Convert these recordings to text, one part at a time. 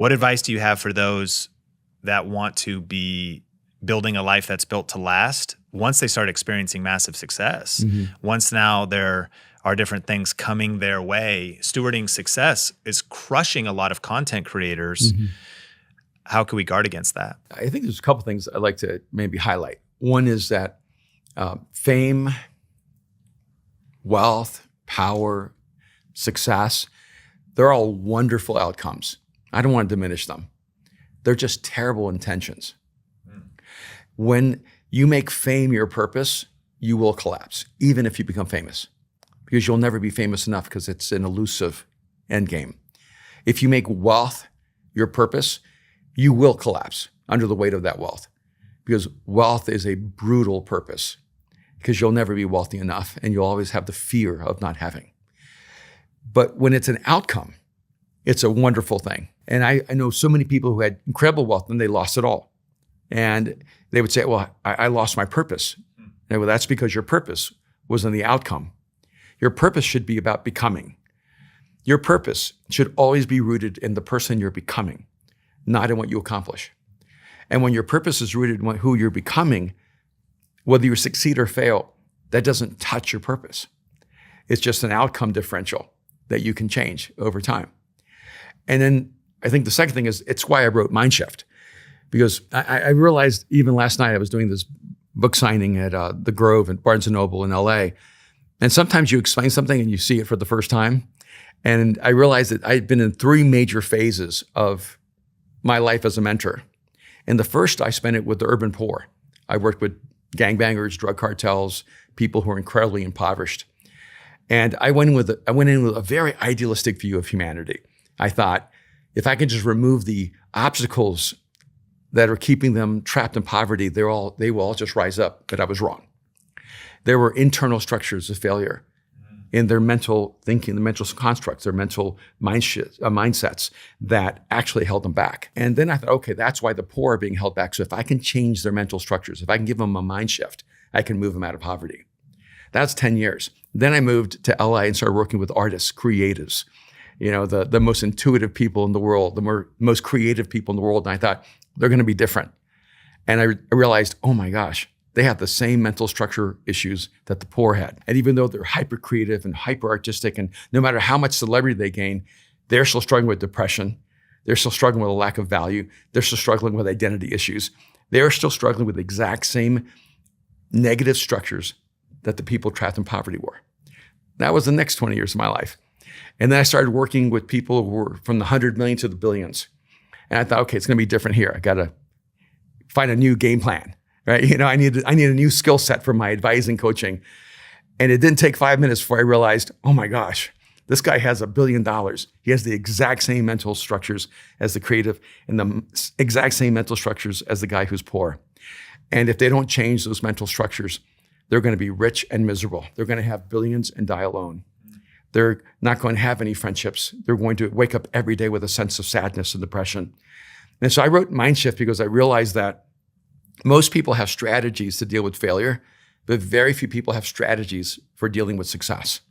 What advice do you have for those that want to be building a life that's built to last once they start experiencing massive success? Once now there are different things coming their way, stewarding success is crushing a lot of content creators. How can we guard against that? I think there's a couple things I'd like to maybe highlight. One is that fame, wealth, power, success, they're all wonderful outcomes. I don't want to diminish them. They're just terrible intentions. When you make fame your purpose, you will collapse, even if you become famous, because you'll never be famous enough because it's an elusive end game. If you make wealth your purpose, you will collapse under the weight of that wealth, because wealth is a brutal purpose, because you'll never be wealthy enough and you'll always have the fear of not having. But when it's an outcome, it's a wonderful thing. And I know so many people who had incredible wealth and they lost it all. And they would say, well, I lost my purpose. And well, that's because your purpose was in the outcome. Your purpose should be about becoming. Your purpose should always be rooted in the person you're becoming, not in what you accomplish. And when your purpose is rooted in who you're becoming, whether you succeed or fail, that doesn't touch your purpose. It's just an outcome differential that you can change over time. And then I think the second thing is, it's why I wrote Mindshift, because I realized even last night I was doing this book signing at the Grove and Barnes & Noble in LA. And sometimes you explain something and you see it for the first time. And I realized that I'd been in 3 major phases of my life as a mentor. And the first, I spent it with the urban poor. I worked with gangbangers, drug cartels, people who are incredibly impoverished. And I went in with a very idealistic view of humanity. I thought, if I can just remove the obstacles that are keeping them trapped in poverty, they will all just rise up. But I was wrong. There were internal structures of failure in their mental thinking, the mental constructs, their mental mindsets that actually held them back. And then I thought, okay, that's why the poor are being held back. So if I can change their mental structures, if I can give them a mind shift, I can move them out of poverty. That's 10 years. Then I moved to LA and started working with artists, creatives, the most intuitive people in the world, the most creative people in the world. And I thought, they're going to be different. And I realized, oh my gosh, they have the same mental structure issues that the poor had. And even though they're hyper creative and hyper artistic, and no matter how much celebrity they gain, they're still struggling with depression. They're still struggling with a lack of value. They're still struggling with identity issues. They're still struggling with the exact same negative structures that the people trapped in poverty were. That was the next 20 years of my life. And then I started working with people who were from the 100 million to the billions. And I thought, okay, it's going to be different here. I got to find a new game plan, right? I need a new skill set for my advising coaching. And it didn't take 5 minutes before I realized, oh my gosh, this guy has $1 billion. He has the exact same mental structures as the creative and the exact same mental structures as the guy who's poor. And if they don't change those mental structures, they're going to be rich and miserable. They're going to have billions and die alone. They're not going to have any friendships. They're going to wake up every day with a sense of sadness and depression. And so I wrote Mindshift because I realized that most people have strategies to deal with failure, but very few people have strategies for dealing with success.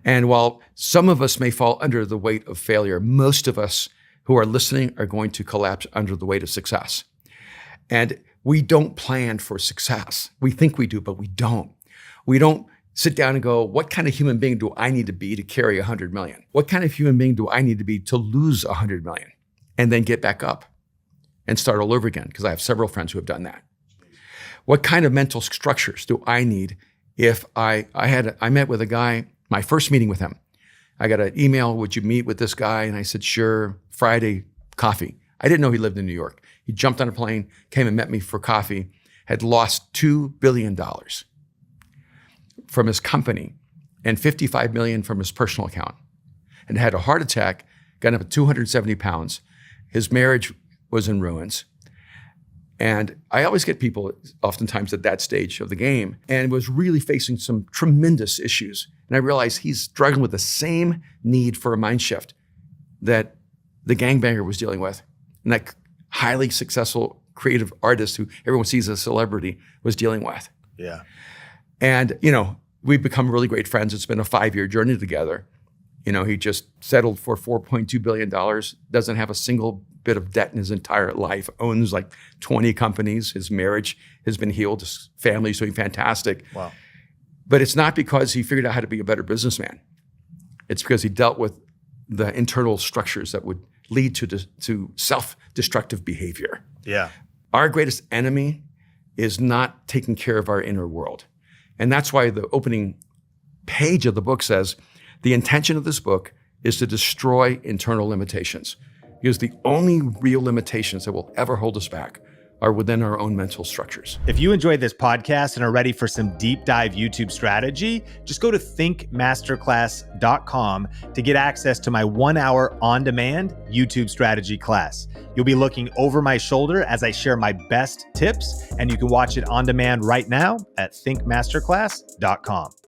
And while some of us may fall under the weight of failure, most of us who are listening are going to collapse under the weight of success. And we don't plan for success. We think we do, but we don't. We don't sit down and go, what kind of human being do I need to be to carry 100 million? What kind of human being do I need to be to lose 100 million? And then get back up and start all over again, because I have several friends who have done that. What kind of mental structures do I need if I met with a guy, my first meeting with him, I got an email, would you meet with this guy? And I said, sure, Friday, coffee. I didn't know he lived in New York. He jumped on a plane, came and met me for coffee, had lost $2 billion from his company and $55 million from his personal account, and had a heart attack, got up to 270 pounds. His marriage was in ruins. And I always get people oftentimes at that stage of the game, and was really facing some tremendous issues. And I realized he's struggling with the same need for a mind shift that the gangbanger was dealing with, and that highly successful creative artist who everyone sees as a celebrity was dealing with. Yeah. And, we've become really great friends. It's been a 5-year journey together. He just settled for $4.2 billion, doesn't have a single bit of debt in his entire life, owns like 20 companies. His marriage has been healed. His family's doing fantastic. Wow. But it's not because he figured out how to be a better businessman. It's because he dealt with the internal structures that would lead to self-destructive behavior. Yeah. Our greatest enemy is not taking care of our inner world. And that's why the opening page of the book says, the intention of this book is to destroy internal limitations. Because the only real limitations that will ever hold us back are within our own mental structures. If you enjoyed this podcast and are ready for some deep dive YouTube strategy, just go to thinkmasterclass.com to get access to my 1 hour on-demand YouTube strategy class. You'll be looking over my shoulder as I share my best tips, and you can watch it on demand right now at thinkmasterclass.com.